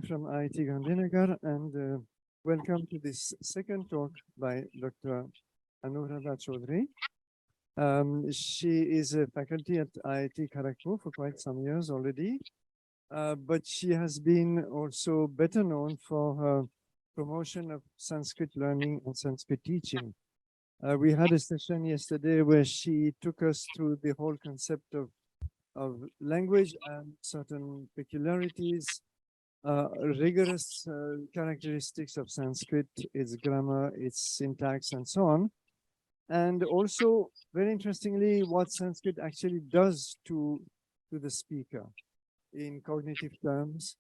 morning from IIT Gandhinagar, and welcome to this second talk by Dr. Anuradha Choudry. She is a faculty at IIT Kharagpur for quite some years already, but she has been also better known for her promotion of Sanskrit learning and Sanskrit teaching. We had a session yesterday where she took us through the whole concept of language and certain peculiarities, rigorous characteristics of Sanskrit, its grammar, its syntax, and so on. And also, very interestingly, what Sanskrit actually does to the speaker in cognitive terms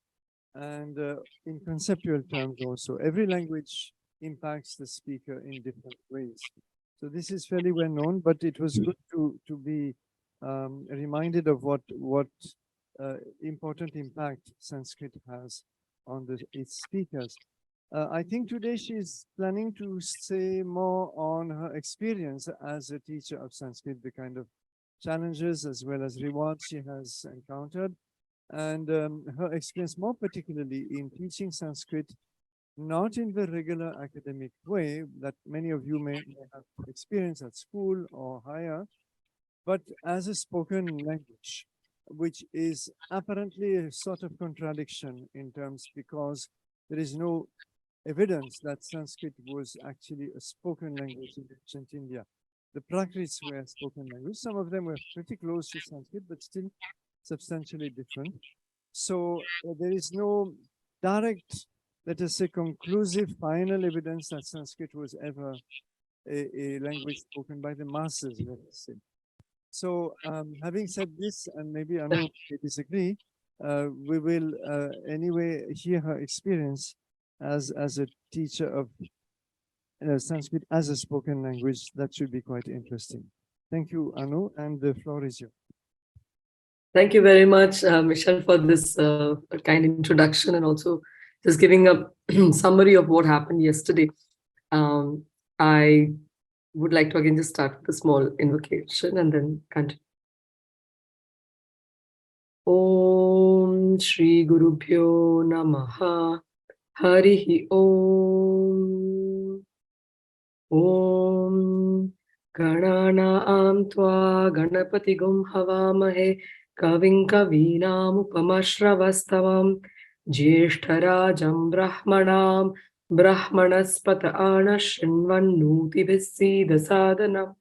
and in conceptual terms also. Every language impacts the speaker in different ways. So this is fairly well known, but it was good to be reminded of what important impact Sanskrit has on its speakers. I think today she's planning to say more on her experience as a teacher of Sanskrit, the kind of challenges as well as rewards she has encountered, and her experience more particularly in teaching Sanskrit, not in the regular academic way that many of you may have experienced at school or higher, but as a spoken language, which is apparently a sort of contradiction in terms because there is no evidence that Sanskrit was actually a spoken language in ancient India. The Prakrits were spoken language. Some of them were pretty close to Sanskrit, but still substantially different. So there is no direct, let us say, conclusive final evidence that Sanskrit was ever a language spoken by the masses, let us say. So having said this, and maybe Anu may disagree, we will anyway hear her experience as a teacher of Sanskrit as a spoken language. That should be quite interesting. Thank you, Anu, and the floor is yours. Thank you very much, Michelle, for this kind introduction and also just giving a summary of what happened yesterday. I would like to again just start with a small invocation and then continue. Om Shri Guru Bhyo Namaha Harihi Om Om Gananaam Tva Ganapati Gum Havamahe Kavim Kavinam Upamashravasthavam Jyeshtarajam Brahmanam Brahmanaspata Anashrinvannuti Visida Sadhanam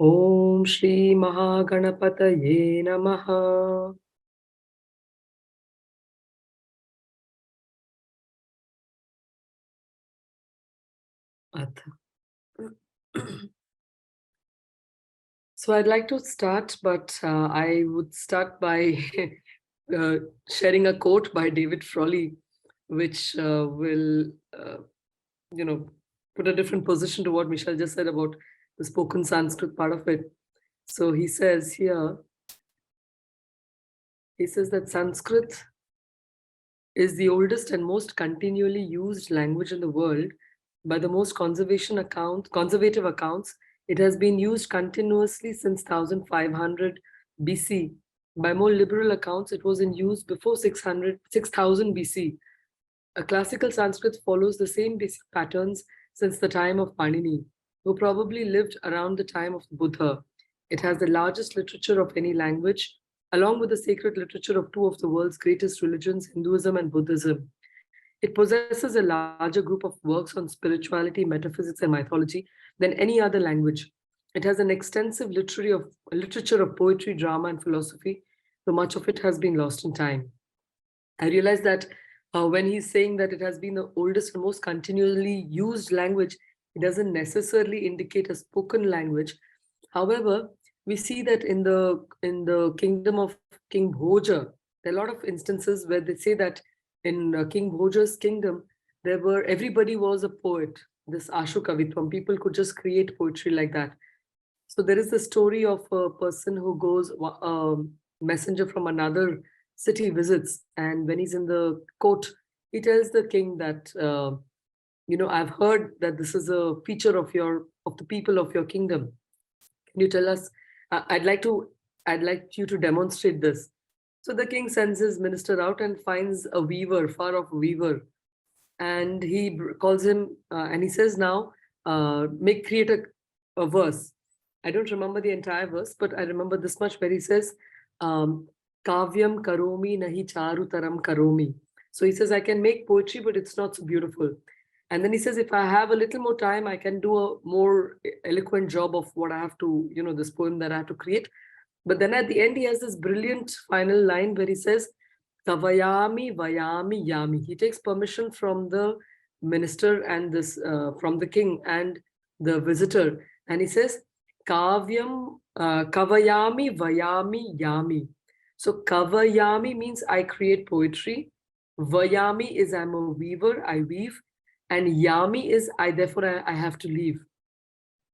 Om Shri Mahaganapataye Namaha. So I'd like to start, but I would start by sharing a quote by David Frawley, which will, put a different position to what Michelle just said about the spoken Sanskrit part of it. So he says here, that Sanskrit is the oldest and most continually used language in the world. By the most conservative accounts, it has been used continuously since 1500 BC. By more liberal accounts, it was in use before 6000 BC. A classical Sanskrit follows the same basic patterns since the time of Panini, who probably lived around the time of Buddha. It has the largest literature of any language, along with the sacred literature of two of the world's greatest religions, Hinduism and Buddhism. It possesses a larger group of works on spirituality, metaphysics, and mythology than any other language. It has an extensive literature of poetry, drama, and philosophy, though much of it has been lost in time. I realize that when he's saying that it has been the oldest and most continually used language, it doesn't necessarily indicate a spoken language. However, we see that in the kingdom of King Bhoja, there are a lot of instances where they say that in King Bhoja's kingdom, everybody was a poet, this Ashukavitvam. People could just create poetry like that. So there is the story of a person who goes, a messenger from another city visits, and when he's in the court, he tells the king that, I've heard that this is a feature of the people of your kingdom. Can you tell us? I'd like you to demonstrate this. So the king sends his minister out and finds a weaver, far off weaver, and he calls him and he says, now create a verse. I don't remember the entire verse, but I remember this much where he says, kavyam karomi nahi charu taram karomi. So he says, I can make poetry, but it's not so beautiful. And then he says, if I have a little more time, I can do a more eloquent job of what I have to, this poem that I have to create. But then at the end, he has this brilliant final line where he says, Kavayami Vayami Yami. He takes permission from the minister and this from the king and the visitor. And he says, Kavyam Kavayami Vayami Yami. So Kavayami means I create poetry. Vayami is I'm a weaver, I weave. And Yami is I have to leave.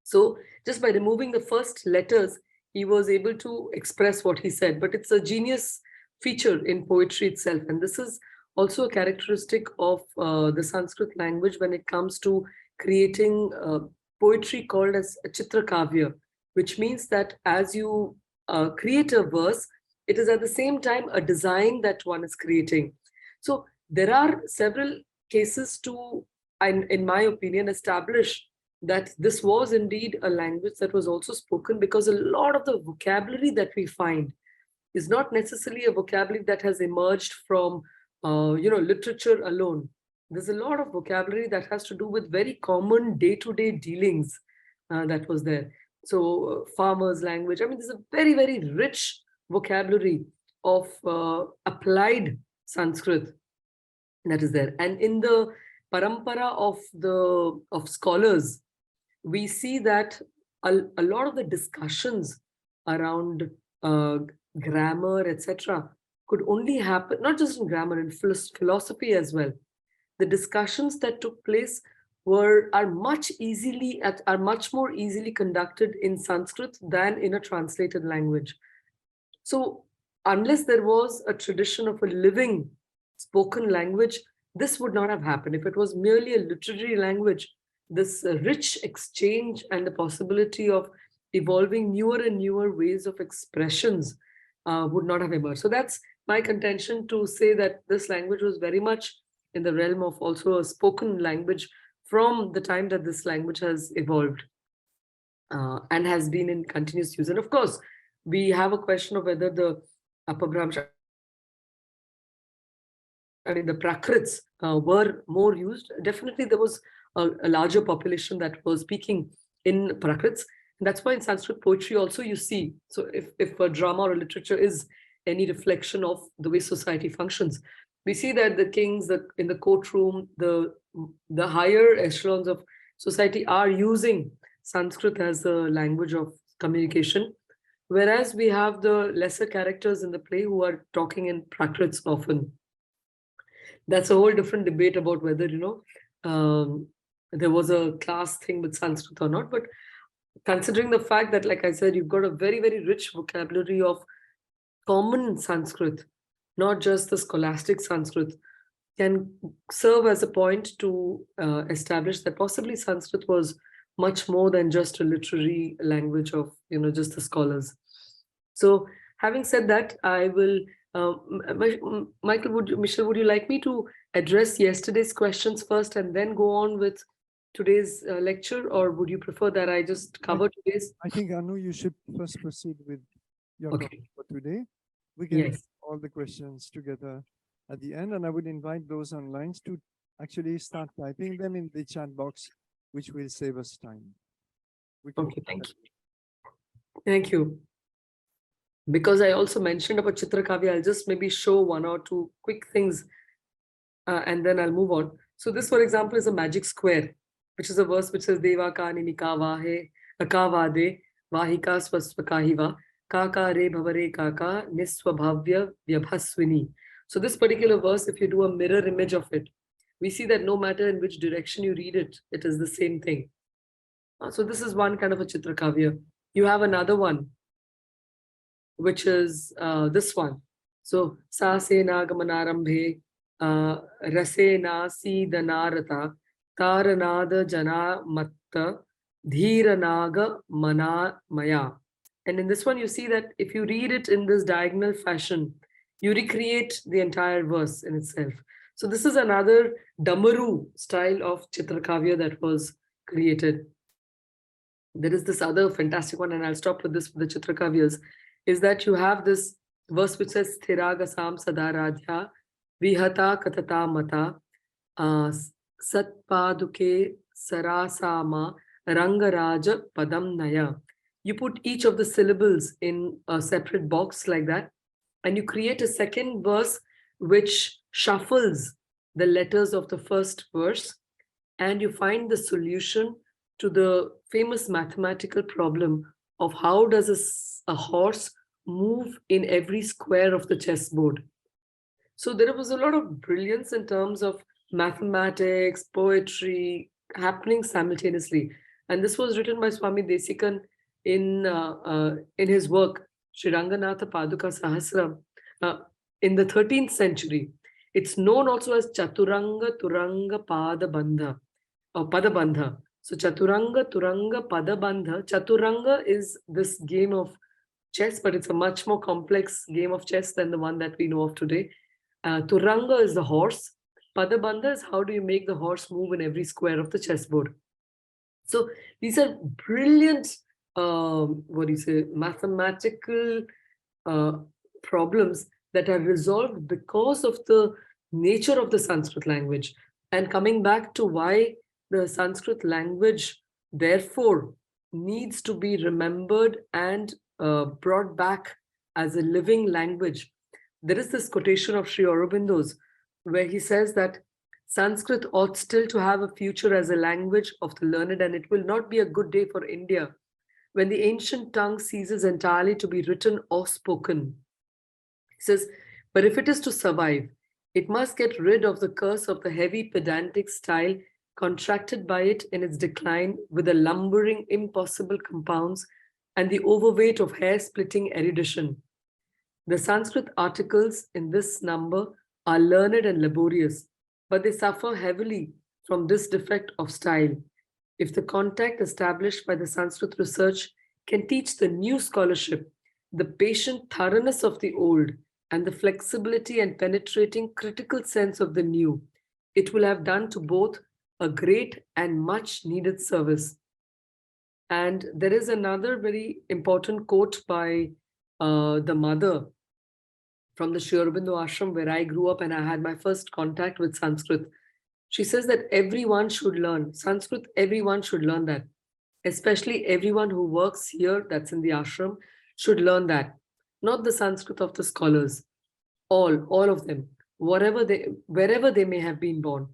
So just by removing the first letters, he was able to express what he said. But it's a genius feature in poetry itself. And this is also a characteristic of the Sanskrit language when it comes to creating poetry called as a Chitra Kavya, which means that as you create a verse, it is at the same time a design that one is creating. So there are several cases to, in my opinion, establish that this was indeed a language that was also spoken, because a lot of the vocabulary that we find is not necessarily a vocabulary that has emerged from literature alone. There's a lot of vocabulary that has to do with very common day-to-day dealings that was there. So farmers' language, I mean, there's a very, very rich vocabulary of applied Sanskrit that is there. And in the parampara of scholars, we see that a lot of the discussions around grammar, etc., could only happen, not just in grammar, in philosophy as well. The discussions that took place are much more easily conducted in Sanskrit than in a translated language. So unless there was a tradition of a living spoken language, this would not have happened. If it was merely a literary language, this rich exchange and the possibility of evolving newer and newer ways of expressions would not have emerged. So that's my contention, to say that this language was very much in the realm of also a spoken language from the time that this language has evolved and has been in continuous use. And of course, we have a question of whether the Apabrahams, I mean, the Prakrits were more used. Definitely, there was a larger population that was speaking in Prakrits. And that's why in Sanskrit poetry also you see, so if a drama or a literature is any reflection of the way society functions, we see that the kings in the courtroom, the higher echelons of society are using Sanskrit as a language of communication, whereas we have the lesser characters in the play who are talking in Prakrits often. That's a whole different debate about whether, there was a class thing with Sanskrit or not. But considering the fact that, like I said, you've got a very, very rich vocabulary of common Sanskrit, not just the scholastic Sanskrit, can serve as a point to establish that possibly Sanskrit was much more than just a literary language of, just the scholars. So having said that, I will, Michelle, would you like me to address yesterday's questions first and then go on with today's lecture, or would you prefer that I just cover today's? I think, Anu, you should first proceed with your topic for today. We can Yes. all the questions together at the end, and I would invite those online to actually start typing them in the chat box, which will save us time. Okay, thank you. Thank you. Because I also mentioned about Chitra Kavya, I'll just maybe show one or two quick things and then I'll move on. So this, for example, is a magic square, which is a verse which says Deva Kani Nikavahe Akavade Vahika Swasvakahiva Kaka Re Bhavare Kaka Niswabhavya Vyabhaswini. So this particular verse, if you do a mirror image of it, we see that no matter in which direction you read it, it is the same thing. So this is one kind of a Chitra Kavya. You have another one, which is this one. So Sa Sena Gamanarambhe Rasena Sidanarata Taranada Jana Matta Dhiranaga Mana Maya. And in this one, you see that if you read it in this diagonal fashion, You recreate the entire verse in itself. So this is another Damaru style of Chitrakavya that was created. There is this other fantastic one, and I'll stop with this for the Chitrakavyas, is that you have this verse which says Sthiragasam Sadaradhya Vihata Katata Mata Satpaduke Sarasama Rangaraja Padam Naya. You put each of the syllables in a separate box like that, and you create a second verse which shuffles the letters of the first verse, and you find the solution to the famous mathematical problem of how does a horse move in every square of the chessboard. So there was a lot of brilliance in terms of mathematics, poetry happening simultaneously. And this was written by Swami Desikan in his work, Sri Ranganatha Paduka Sahasram, in the 13th century. It's known also as Chaturanga Turanga Padabandha or Padabandha. So Chaturanga Turanga Padabandha. Chaturanga is this game of chess, but it's a much more complex game of chess than the one that we know of today. Turanga is the horse. Padabandha is how do you make the horse move in every square of the chessboard. So these are brilliant, mathematical problems that are resolved because of the nature of the Sanskrit language. And coming back to why the Sanskrit language, therefore, needs to be remembered and brought back as a living language. There is this quotation of Sri Aurobindo's where he says that Sanskrit ought still to have a future as a language of the learned, and it will not be a good day for India when the ancient tongue ceases entirely to be written or spoken. He says, but if it is to survive, it must get rid of the curse of the heavy pedantic style contracted by it in its decline with the lumbering, impossible compounds and the overweight of hair-splitting erudition. The Sanskrit articles in this number are learned and laborious, but they suffer heavily from this defect of style. If the contact established by the Sanskrit research can teach the new scholarship the patient thoroughness of the old and the flexibility and penetrating critical sense of the new, it will have done to both a great and much needed service. And there is another very important quote by the mother from the Sri Aurobindo ashram where I grew up and I had my first contact with Sanskrit. She says that everyone should learn Sanskrit, everyone should learn that. Especially everyone who works here, that's in the ashram, should learn that. Not the Sanskrit of the scholars, all of them, wherever they may have been born.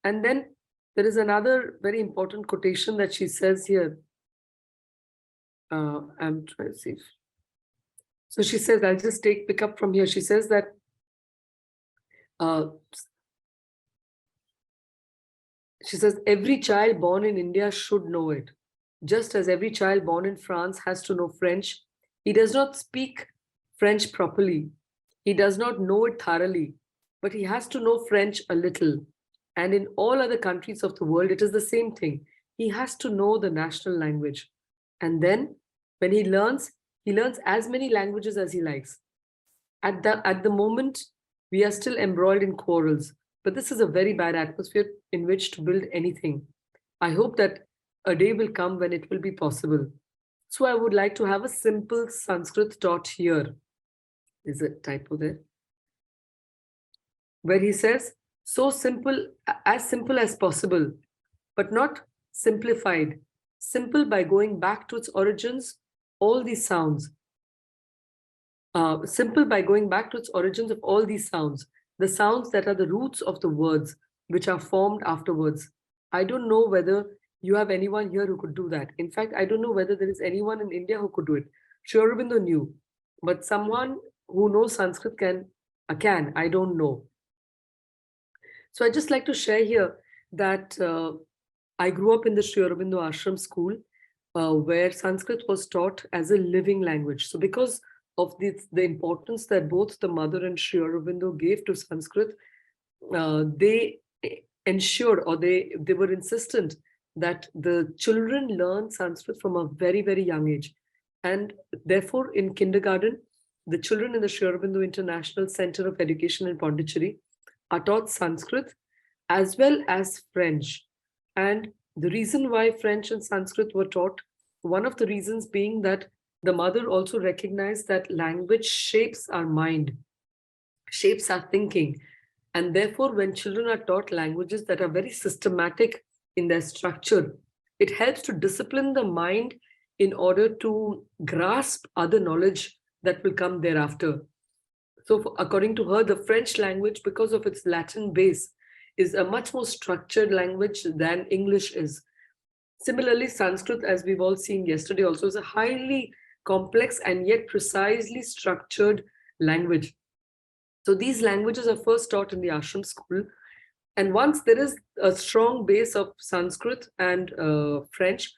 And then there is another very important quotation that she says here. I'm trying to see. So she says, I'll just pick up from here. She says that she says, every child born in India should know it. Just as every child born in France has to know French, he does not speak French properly. He does not know it thoroughly, but he has to know French a little. And in all other countries of the world, it is the same thing. He has to know the national language. And then when he learns as many languages as he likes. At the moment, we are still embroiled in quarrels, but this is a very bad atmosphere in which to build anything. I hope that a day will come when it will be possible. So I would like to have a simple Sanskrit taught here. Is a typo there? Where he says, so simple as possible, but not simplified. Simple by going back to its origins, all these sounds. Simple by going back to its origins of all these sounds, the sounds that are the roots of the words which are formed afterwards. I don't know whether you have anyone here who could do that. In fact, I don't know whether there is anyone in India who could do it. Sri Aurobindo knew, but someone who knows Sanskrit can, I don't know. So I just like to share here that I grew up in the Sri Aurobindo Ashram school where Sanskrit was taught as a living language. So because of the importance that both the mother and Sri Aurobindo gave to Sanskrit, they ensured, or they were insistent that the children learn Sanskrit from a very, very young age. And therefore, in kindergarten, the children in the Sri Aurobindo International Center of Education in Pondicherry are taught Sanskrit as well as French. And the reason why French and Sanskrit were taught, one of the reasons being that the mother also recognized that language shapes our mind, shapes our thinking. And therefore, when children are taught languages that are very systematic in their structure, it helps to discipline the mind in order to grasp other knowledge that will come thereafter. So, according to her, the French language, because of its Latin base, is a much more structured language than English is. Similarly, Sanskrit, as we've all seen yesterday, also is a highly complex and yet precisely structured language. So these languages are first taught in the ashram school. And once there is a strong base of Sanskrit and French,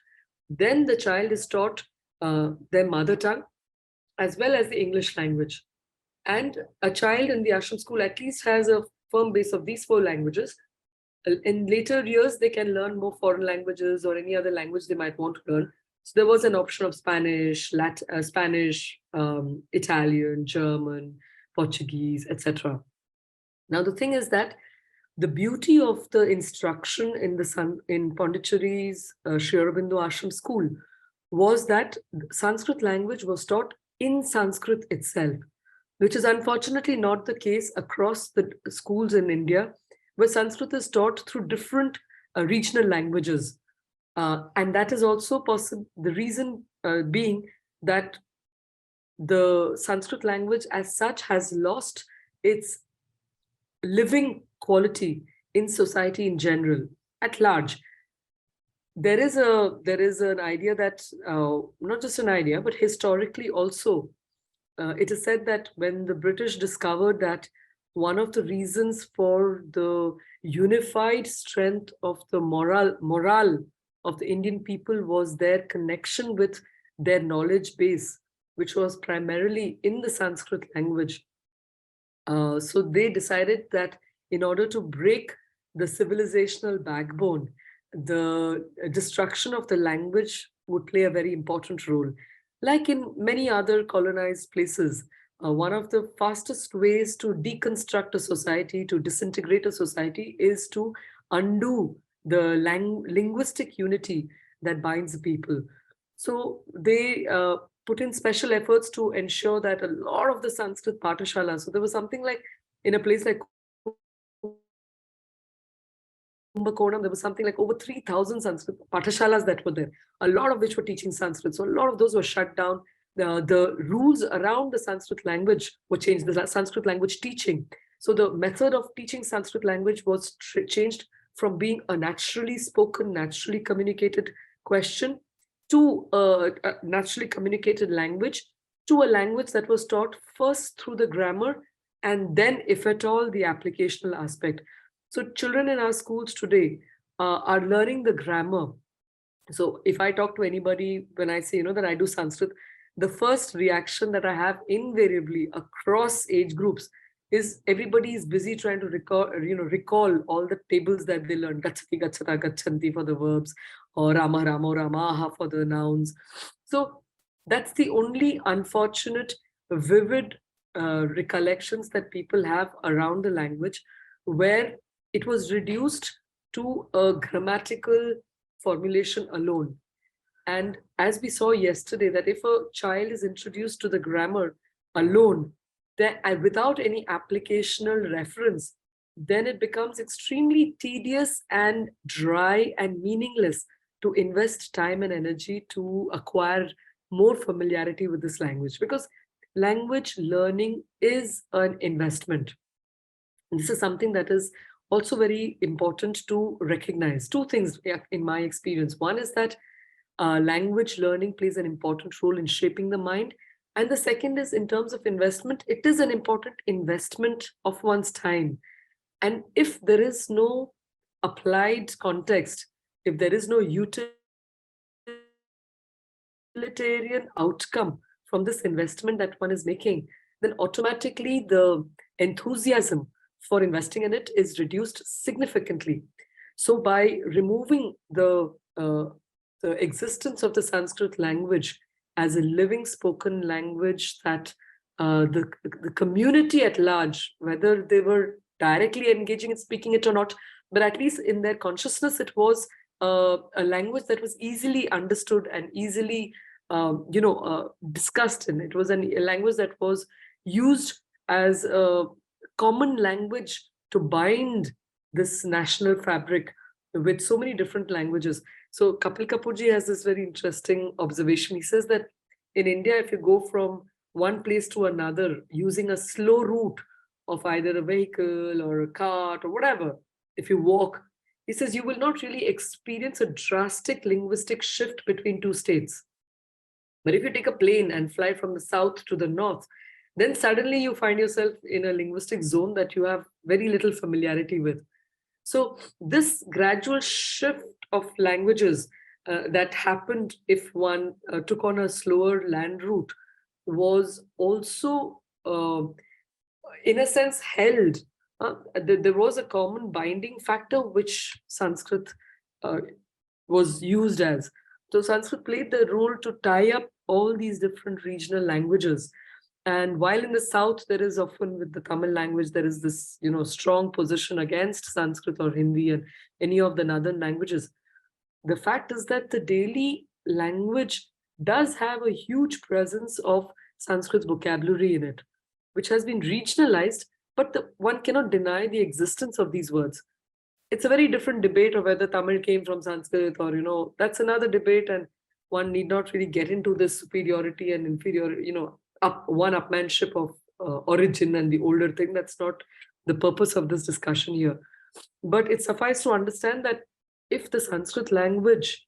then the child is taught their mother tongue as well as the English language. And a child in the ashram school at least has a firm base of these four languages. In later years, they can learn more foreign languages or any other language they might want to learn. So there was an option of Spanish, Italian, German, Portuguese, etc. Now, the thing is that the beauty of the instruction in Pondicherry's Sri Aurobindo Ashram school was that Sanskrit language was taught in Sanskrit itself, which is unfortunately not the case across the schools in India, where Sanskrit is taught through different regional languages. And that is also possible, the reason being that the Sanskrit language as such has lost its living quality in society in general, at large. There is an idea that, not just an idea, but historically also, it is said that when the British discovered that one of the reasons for the unified strength of the morale of the Indian people was their connection with their knowledge base, which was primarily in the Sanskrit language. So they decided that in order to break the civilizational backbone, the destruction of the language would play a very important role. Like in many other colonized places, one of the fastest ways to deconstruct a society, to disintegrate a society, is to undo the linguistic unity that binds people. So they put in special efforts to ensure that a lot of the Sanskrit Pathashalas, so there was something like, in a place like Kumbakonam, there was something like over 3,000 Sanskrit Pathashalas that were there, a lot of which were teaching Sanskrit. So a lot of those were shut down. The rules around the Sanskrit language were changed, the Sanskrit language teaching. So the method of teaching Sanskrit language was changed from being a naturally spoken, naturally communicated question to a naturally communicated language, to a language that was taught first through the grammar and then, if at all, the applicational aspect. So children in our schools today are learning the grammar. So if I talk to anybody, when I say, that I do Sanskrit, the first reaction that I have invariably across age groups is everybody is busy trying to recall all the tables that they learned. Gachati, gachata, gachanti for the verbs, or rama, ramo, ramaha for the nouns. So that's the only unfortunate, vivid recollections that people have around the language, where it was reduced to a grammatical formulation alone. And as we saw yesterday, that if a child is introduced to the grammar alone, then, without any applicational reference, then it becomes extremely tedious and dry and meaningless to invest time and energy to acquire more familiarity with this language, because language learning is an investment. And this is something that is also very important to recognize. Two things in my experience. One is that language learning plays an important role in shaping the mind. And the second is, in terms of investment, it is an important investment of one's time. And if there is no applied context, if there is no utilitarian outcome from this investment that one is making, then automatically the enthusiasm for investing in it is reduced significantly. So by removing the existence of the Sanskrit language as a living spoken language that the community at large, whether they were directly engaging in speaking it or not, but at least in their consciousness, it was a language that was easily understood and easily, discussed. And it was a language that was used as a common language to bind this national fabric with so many different languages. So Kapil Kapoorji has this very interesting observation. He says that in India, if you go from one place to another using a slow route of either a vehicle or a cart or whatever, if you walk, he says you will not really experience a drastic linguistic shift between two states. But if you take a plane and fly from the south to the north, then suddenly you find yourself in a linguistic zone that you have very little familiarity with. So this gradual shift of languages that happened if one took on a slower land route was also, in a sense, held. There was a common binding factor which Sanskrit was used as. So Sanskrit played the role to tie up all these different regional languages. And while in the south, there is often with the Tamil language, there is this, strong position against Sanskrit or Hindi and any of the northern languages. The fact is that the daily language does have a huge presence of Sanskrit vocabulary in it, which has been regionalized, but one cannot deny the existence of these words. It's a very different debate of whether Tamil came from Sanskrit or, that's another debate, and one need not really get into this superiority and inferiority, upmanship of origin and the older thing. That's not the purpose of this discussion here. But it suffices to understand that if the Sanskrit language,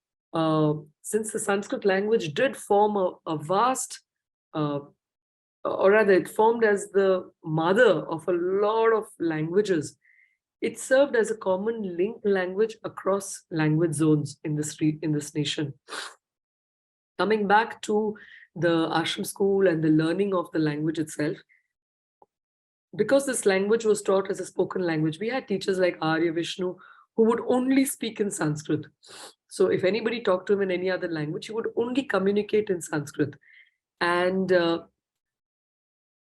since the Sanskrit language did form a vast, or rather it formed as the mother of a lot of languages, it served as a common link language across language zones in this nation. Coming back to the ashram school and the learning of the language itself, because this language was taught as a spoken language, we had teachers like Arya Vishnu who would only speak in Sanskrit. So if anybody talked to him in any other language, he would only communicate in Sanskrit. And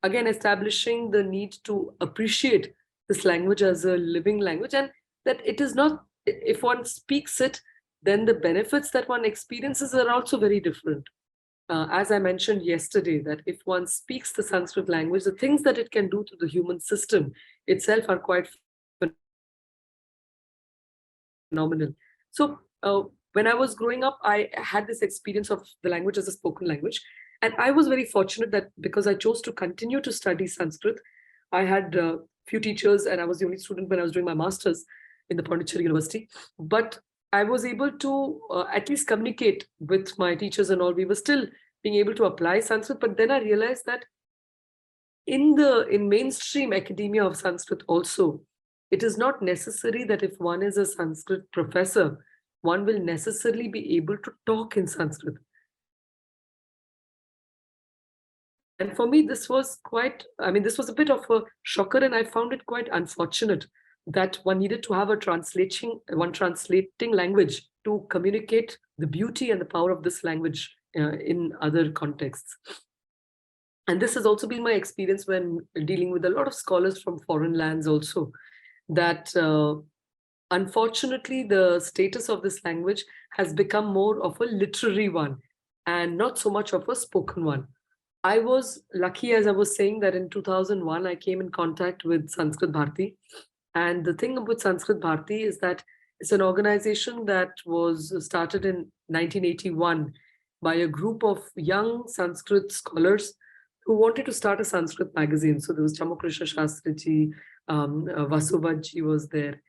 again, establishing the need to appreciate this language as a living language, and that it is not, if one speaks it, then the benefits that one experiences are also very different. As I mentioned yesterday, that if one speaks the Sanskrit language, the things that it can do to the human system itself are quite phenomenal. So when I was growing up, I had this experience of the language as a spoken language. And I was very fortunate that because I chose to continue to study Sanskrit, I had a few teachers, and I was the only student when I was doing my master's in the Pondicherry University. But I was able to at least communicate with my teachers and all. We were still being able to apply Sanskrit. But then I realized that in mainstream academia of Sanskrit also, it is not necessary that if one is a Sanskrit professor, one will necessarily be able to talk in Sanskrit. And for me, this was this was a bit of a shocker, and I found it quite unfortunate that one needed to have a translating language to communicate the beauty and the power of this language in other contexts. And this has also been my experience when dealing with a lot of scholars from foreign lands also, that unfortunately, the status of this language has become more of a literary one and not so much of a spoken one. I was lucky, as I was saying, that in 2001, I came in contact with Sanskrit Bharati. And the thing about Sanskrit Bharati is that it's an organization that was started in 1981 by a group of young Sanskrit scholars who wanted to start a Sanskrit magazine. So there was Chamukrishna Shastriji, Vasubhaji was there,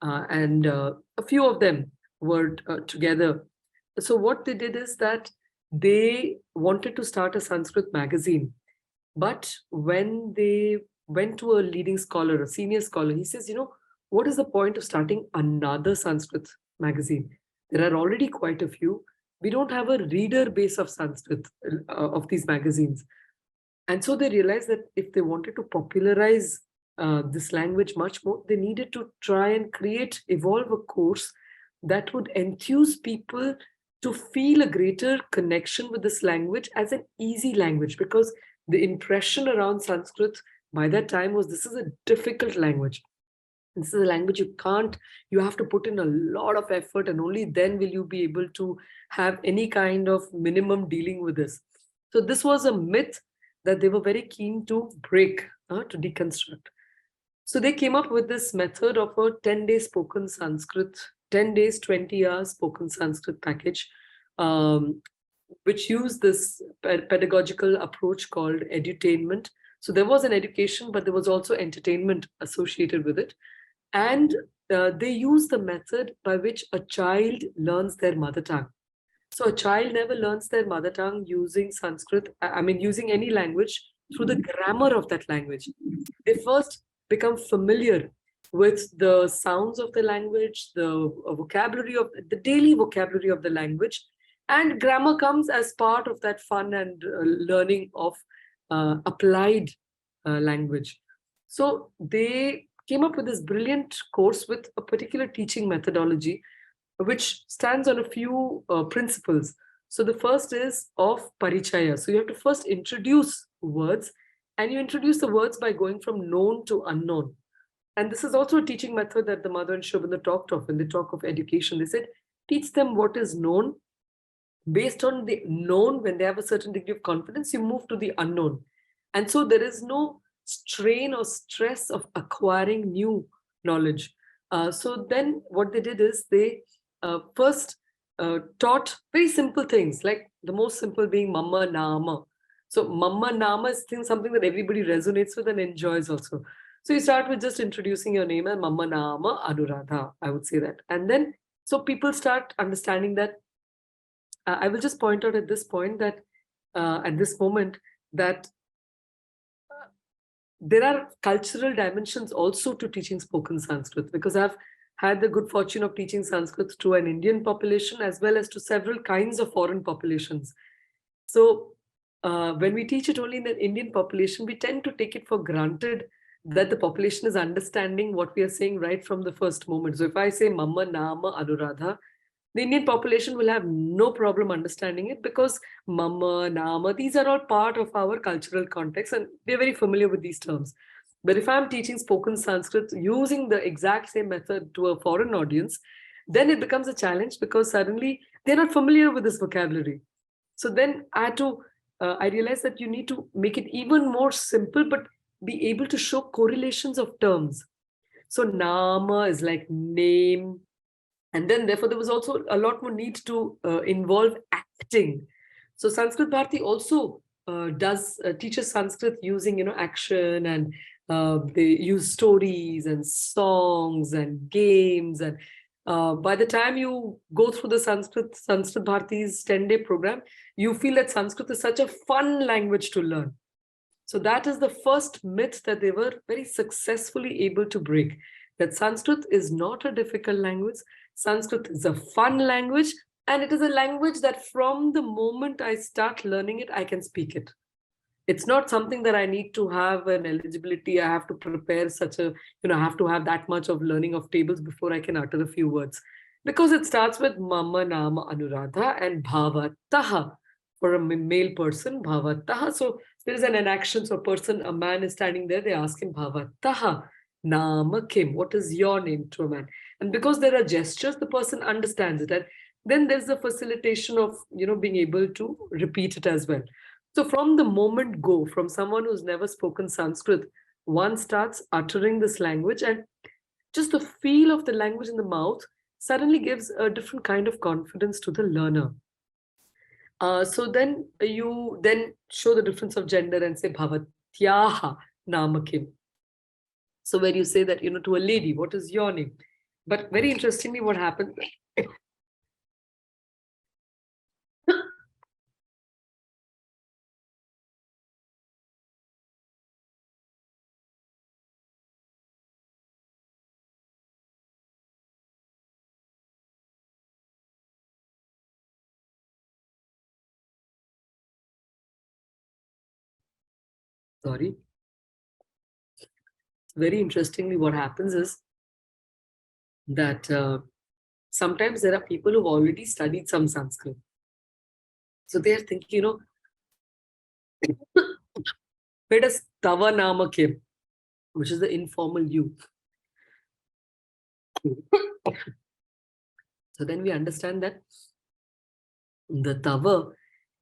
and a few of them were together. So what they did is that they wanted to start a Sanskrit magazine. But when they went to a leading scholar, a senior scholar, he says, what is the point of starting another Sanskrit magazine? There are already quite a few. We don't have a reader base of Sanskrit, of these magazines. And so they realized that if they wanted to popularize this language much more, they needed to try and evolve a course that would enthuse people to feel a greater connection with this language as an easy language, because the impression around Sanskrit by that time was this is a difficult language. This is a language you have to put in a lot of effort, and only then will you be able to have any kind of minimum dealing with this. So this was a myth that they were very keen to break, to deconstruct. So they came up with this method of a 10-day spoken Sanskrit, 10 days, 20 hours spoken Sanskrit package, which used this pedagogical approach called edutainment. So there was an education, but there was also entertainment associated with it. And they use the method by which a child learns their mother tongue. So a child never learns their mother tongue using Sanskrit, using any language through the grammar of that language. They first become familiar with the sounds of the language, the vocabulary of the daily vocabulary of the language, and grammar comes as part of that fun and learning of applied language. So they came up with this brilliant course with a particular teaching methodology, which stands on a few principles. So the first is of parichaya. So you have to first introduce words, and you introduce the words by going from known to unknown. And this is also a teaching method that the mother and Shobana talked of when they talk of education. They said, teach them what is known. Based on the known, when they have a certain degree of confidence, you move to the unknown. And so there is no strain or stress of acquiring new knowledge. So then what they did is they first taught very simple things, like the most simple being Mama Nama. So Mama Nama is something that everybody resonates with and enjoys also. So you start with just introducing your name and Mama Nama Anuradha, I would say that. And then, so people start understanding that. I will just point out at this point that, at this moment, that there are cultural dimensions also to teaching spoken Sanskrit, because I've had the good fortune of teaching Sanskrit to an Indian population as well as to several kinds of foreign populations. So when we teach it only in the Indian population, we tend to take it for granted that the population is understanding what we are saying right from the first moment. So if I say Mama Nama Anuradha, the Indian population will have no problem understanding it, because Mama, Nama, these are all part of our cultural context and they're very familiar with these terms. But if I'm teaching spoken Sanskrit using the exact same method to a foreign audience, then it becomes a challenge, because suddenly they're not familiar with this vocabulary. So then I realized that you need to make it even more simple, but be able to show correlations of terms. So Nama is like name. And then therefore there was also a lot more need to involve acting. So Sanskrit Bharati also teaches Sanskrit using, action, and they use stories and songs and games. And by the time you go through the Sanskrit Bharati's 10-day program, you feel that Sanskrit is such a fun language to learn. So that is the first myth that they were very successfully able to break, that Sanskrit is not a difficult language. Sanskrit is a fun language, and it is a language that from the moment I start learning it, I can speak it. It's not something that I need to have an eligibility. I have to prepare I have to have that much of learning of tables before I can utter a few words. Because it starts with Mama Nama Anuradha and Bhavataha for a male person, Bhavataha. So there is an enaction. So a man is standing there, they ask him Bhavataha Nama Kim, what is your name, to a man? And because there are gestures, the person understands it. And then there's the facilitation of, being able to repeat it as well. So from the moment go, from someone who's never spoken Sanskrit, one starts uttering this language, and just the feel of the language in the mouth suddenly gives a different kind of confidence to the learner. So then you then show the difference of gender and say Bhavatyaha Namakim. So where you say that, to a lady, what is your name? But very interestingly, what happens? Sorry. Very interestingly, what happens is that sometimes there are people who've already studied some Sanskrit. So they're thinking, Where does tava nama came, which is the informal you. So then we understand that the tava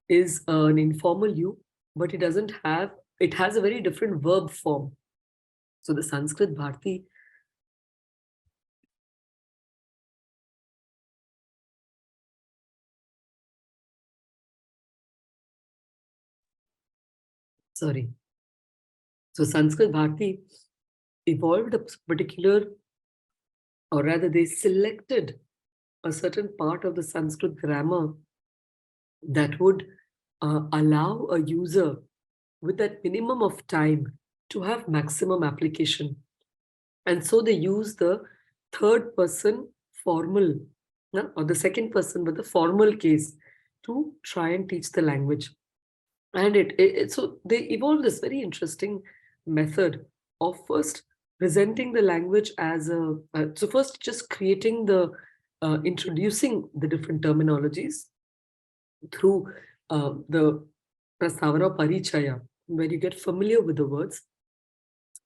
is an informal you, but it doesn't have, it has a very different verb form. So the Sanskrit Bharti sorry. So Sanskrit Bharti evolved a particular, or rather they selected a certain part of the Sanskrit grammar that would allow a user with that minimum of time to have maximum application. And so they use the third person formal, or the second person with the formal case to try and teach the language. And so they evolved this very interesting method of first presenting the language as so first just creating introducing the different terminologies through the Prastavana Parichaya, where you get familiar with the words.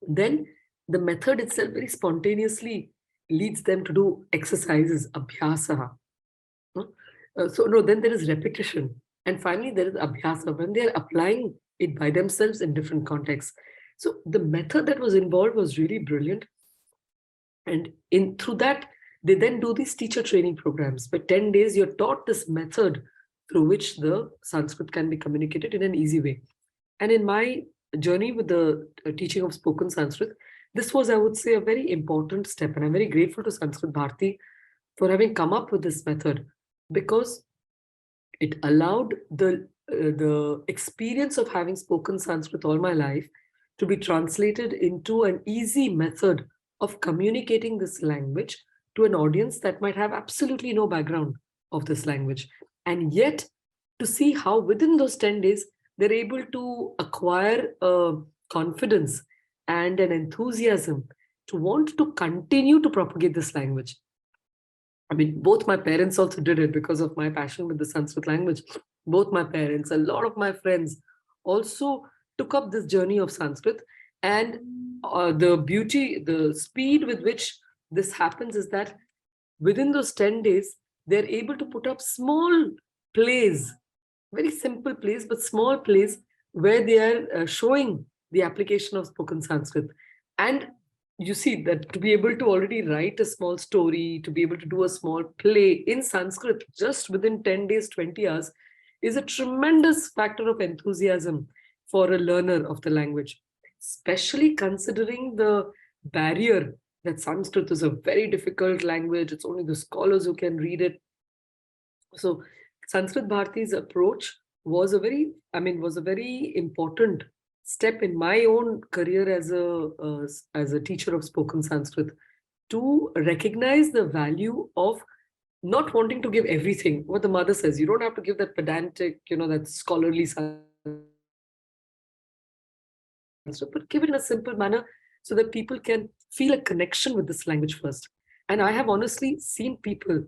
Then the method itself very spontaneously leads them to do exercises, abhyasa. Then there is repetition. And finally, there is abhyasa, when they're applying it by themselves in different contexts. So the method that was involved was really brilliant. And through that, they then do these teacher training programs. For 10 days, you're taught this method through which the Sanskrit can be communicated in an easy way. And in my journey with the teaching of spoken Sanskrit, this was, I would say, a very important step. And I'm very grateful to Sanskrit Bharti for having come up with this method, because it allowed the experience of having spoken Sanskrit all my life to be translated into an easy method of communicating this language to an audience that might have absolutely no background of this language. And yet, to see how within those 10 days, they're able to acquire confidence and an enthusiasm to want to continue to propagate this language. I mean, both my parents also did it because of my passion with the Sanskrit language. Both my parents, a lot of my friends also took up this journey of Sanskrit. And the beauty, the speed with which this happens is that within those 10 days, they're able to put up small plays, very simple plays, but small plays where they are showing the application of spoken Sanskrit. And you see that to be able to already write a small story, to be able to do a small play in Sanskrit just within 10 days, 20 hours, is a tremendous factor of enthusiasm for a learner of the language, especially considering the barrier that Sanskrit is a very difficult language. It's only the scholars who can read it. So Sanskrit Bharti's approach was a very important step in my own career as a teacher of spoken Sanskrit, to recognize the value of not wanting to give everything. What the mother says, you don't have to give that pedantic, that scholarly Sanskrit, but give it in a simple manner so that people can feel a connection with this language first. And I have honestly seen people,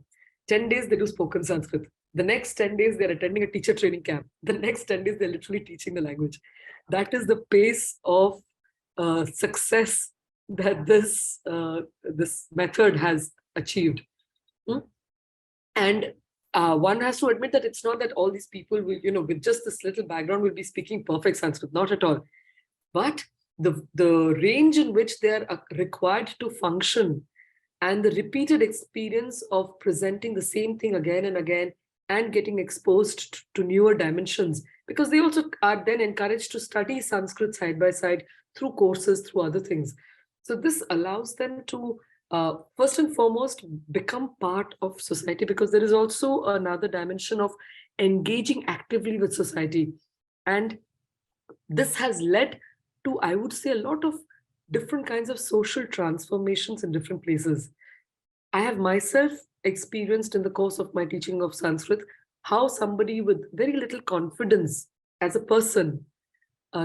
10 days they do spoken Sanskrit. The next 10 days, they're attending a teacher training camp. The next 10 days, they're literally teaching the language. That is the pace of success that this method has achieved. And one has to admit that it's not that all these people will, with just this little background, will be speaking perfect Sanskrit. Not at all. But the range in which they are required to function, and the repeated experience of presenting the same thing again and again, and getting exposed to newer dimensions, because they also are then encouraged to study Sanskrit side by side through courses, through other things. So this allows them to, first and foremost, become part of society, because there is also another dimension of engaging actively with society. And this has led to, I would say, a lot of different kinds of social transformations in different places. I have myself experienced in the course of my teaching of Sanskrit how somebody with very little confidence as a person,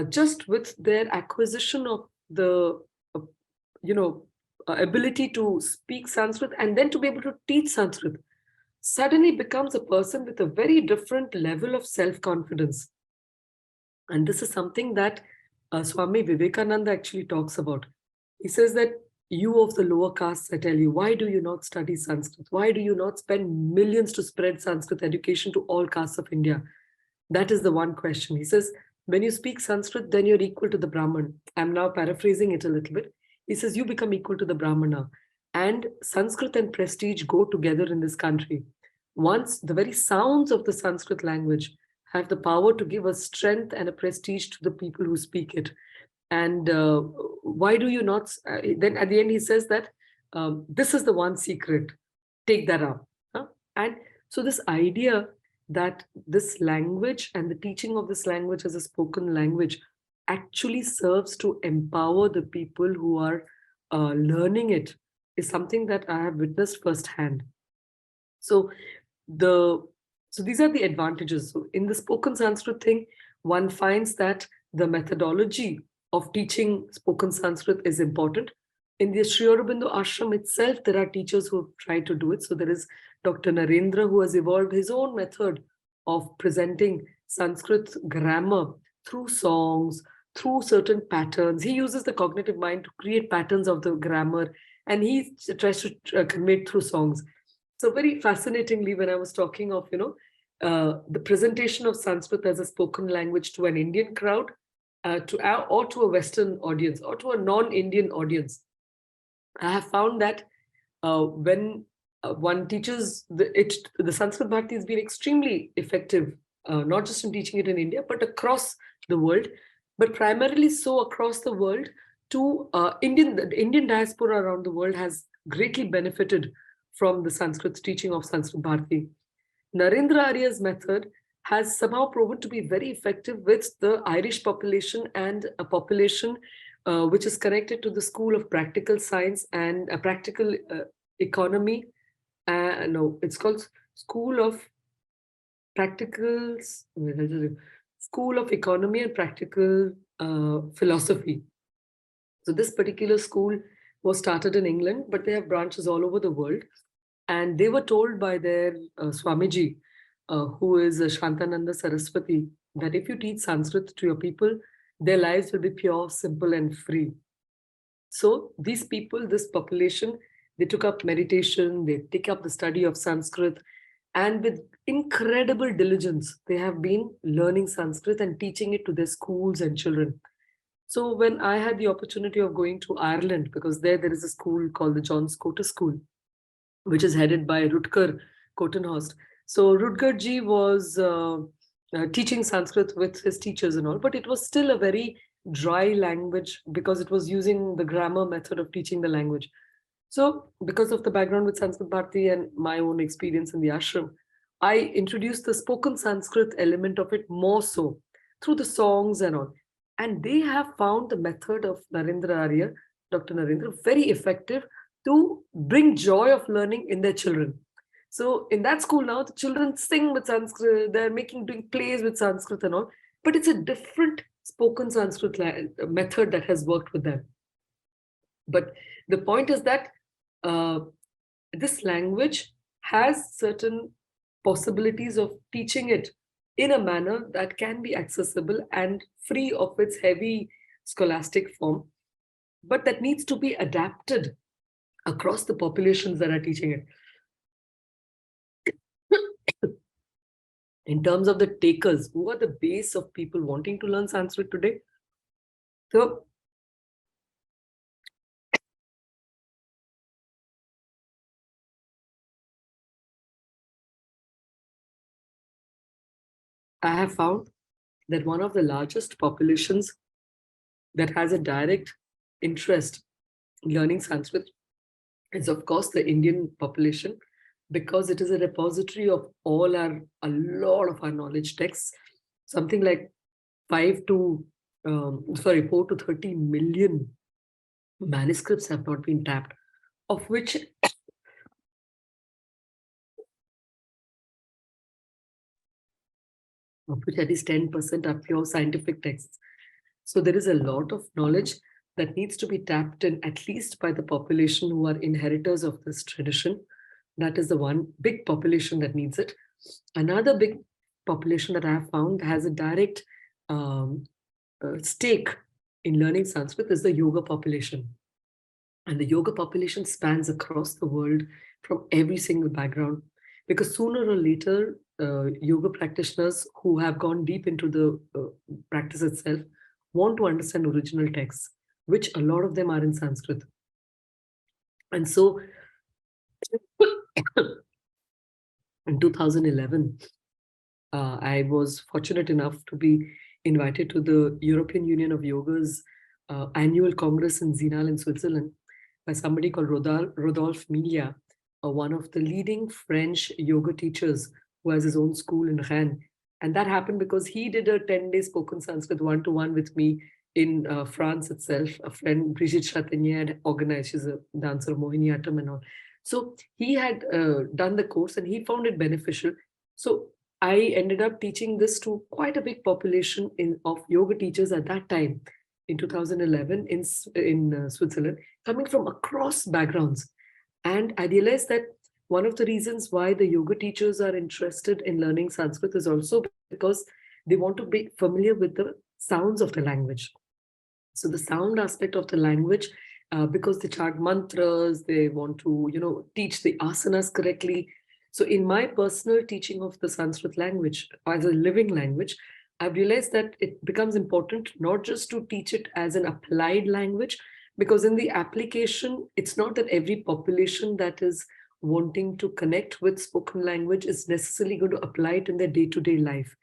just with their acquisition of the ability to speak Sanskrit and then to be able to teach Sanskrit, suddenly becomes a person with a very different level of self-confidence. And this is something that Swami Vivekananda actually talks about. He says that you of the lower castes, I tell you, why do you not study Sanskrit? Why do you not spend millions to spread Sanskrit education to all castes of India? That is the one question. He says, when you speak Sanskrit, then you're equal to the Brahman. I'm now paraphrasing it a little bit. He says, you become equal to the Brahmana. And Sanskrit and prestige go together in this country. Once the very sounds of the Sanskrit language have the power to give a strength and a prestige to the people who speak it. And why do you not? Then at the end, he says that this is the one secret. Take that up. Huh? And so this idea that this language and the teaching of this language as a spoken language actually serves to empower the people who are learning it is something that I have witnessed firsthand. So these are the advantages. So in the spoken Sanskrit thing, one finds that the methodology of teaching spoken Sanskrit is important. In the Sri Aurobindo ashram itself, there are teachers who have tried to do it. So there is Dr. Narendra, who has evolved his own method of presenting Sanskrit grammar through songs, through certain patterns. He uses the cognitive mind to create patterns of the grammar, and he tries to convey it through songs. So very fascinatingly, when I was talking of, the presentation of Sanskrit as a spoken language to an Indian crowd, or to a Western audience, or to a non-Indian audience, I have found that when one teaches the Sanskrit Bharati has been extremely effective, not just in teaching it in India, but across the world, but primarily so across the world to the Indian diaspora around the world has greatly benefited from the Sanskrit teaching of Sanskrit Bharati. Narendra Arya's method has somehow proven to be very effective with the Irish population and a population which is connected to the School of Practical Science and Practical Economy. No, it's called School of School of Economy and Practical Philosophy. So this particular school was started in England, but they have branches all over the world. And they were told by their Swamiji, who is Shantananda Saraswati, that if you teach Sanskrit to your people, their lives will be pure, simple, and free. So these people, this population, they took up meditation, they take up the study of Sanskrit, and with incredible diligence, they have been learning Sanskrit and teaching it to their schools and children. So when I had the opportunity of going to Ireland, because there is a school called the John Scotus School, which is headed by Rutger Kortenhorst. So Rutger ji was teaching Sanskrit with his teachers and all, but it was still a very dry language because it was using the grammar method of teaching the language. So because of the background with Sanskrit Bharati and my own experience in the ashram, I introduced the spoken Sanskrit element of it more so through the songs and all. And they have found the method of Narendra Arya, Dr. Narendra, very effective to bring joy of learning in their children. So in that school now, the children sing with Sanskrit, they're doing plays with Sanskrit and all, but it's a different spoken Sanskrit method that has worked with them. But the point is that this language has certain possibilities of teaching it in a manner that can be accessible and free of its heavy scholastic form, but that needs to be adapted across the populations that are teaching it. In terms of the takers, who are the base of people wanting to learn Sanskrit today? So I have found that one of the largest populations that has a direct interest in learning Sanskrit is, of course, the Indian population, because it is a repository of a lot of our knowledge texts, something like 4 to 30 million manuscripts have not been tapped, of which at least 10% are pure scientific texts. So there is a lot of knowledge that needs to be tapped in, at least by the population who are inheritors of this tradition. That is the one big population that needs it. Another big population that I have found has a direct stake in learning Sanskrit is the yoga population. And the yoga population spans across the world from every single background. Because sooner or later, yoga practitioners who have gone deep into the practice itself want to understand original texts, which a lot of them are in Sanskrit. And so in 2011, I was fortunate enough to be invited to the European Union of Yoga's annual Congress in Zinal in Switzerland by somebody called Rodolphe Milia, one of the leading French yoga teachers who has his own school in Rennes. And that happened because he did a 10-day spoken Sanskrit one-to-one with me in France itself. A friend, Brigitte Chatenier, had organized. She's a dancer, Mohiniyattam and all. So he had done the course and he found it beneficial. So I ended up teaching this to quite a big population of yoga teachers at that time in 2011 in Switzerland, coming from across backgrounds. And I realized that one of the reasons why the yoga teachers are interested in learning Sanskrit is also because they want to be familiar with the sounds of the language. So the sound aspect of the language, because they chant mantras, they want to, teach the asanas correctly. So in my personal teaching of the Sanskrit language as a living language, I've realized that it becomes important not just to teach it as an applied language, because in the application, it's not that every population that is wanting to connect with spoken language is necessarily going to apply it in their day-to-day life.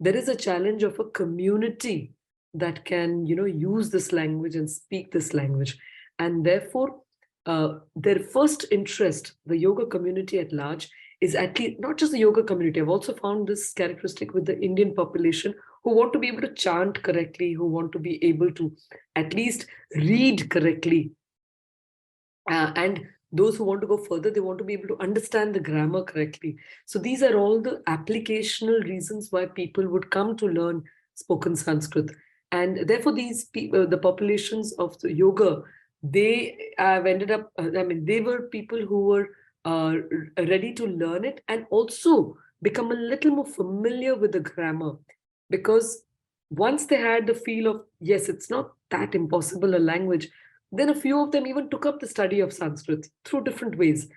There is a challenge of a community that can, use this language and speak this language. And therefore, their first interest, the yoga community at large, is at least not just the yoga community. I've also found this characteristic with the Indian population who want to be able to chant correctly, who want to be able to at least read correctly. And those who want to go further, they want to be able to understand the grammar correctly. So these are all the applicational reasons why people would come to learn spoken Sanskrit. And therefore, these people, the populations of the yoga, they have ended up, they were people who were ready to learn it and also become a little more familiar with the grammar. Because once they had the feel of, yes, it's not that impossible a language, then a few of them even took up the study of Sanskrit through different ways.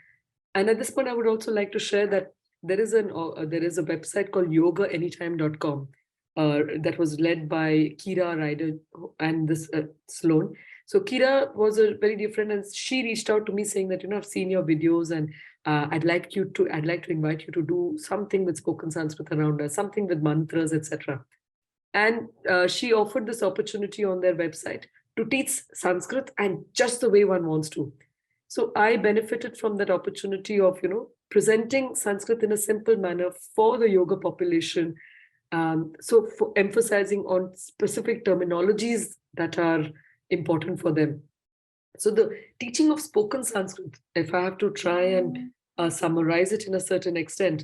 And at this point, I would also like to share that there is a website called yogaanytime.com that was led by Kira Ryder and this Sloan. So Kira was a very different, and she reached out to me saying that, I've seen your videos and I'd like to invite you to do something with spoken Sanskrit around us, something with mantras, etc. And she offered this opportunity on their website to teach Sanskrit and just the way one wants to. So I benefited from that opportunity of, presenting Sanskrit in a simple manner for the yoga population. So for emphasizing on specific terminologies that are important for them. So the teaching of spoken Sanskrit, if I have to try and summarize it in a certain extent,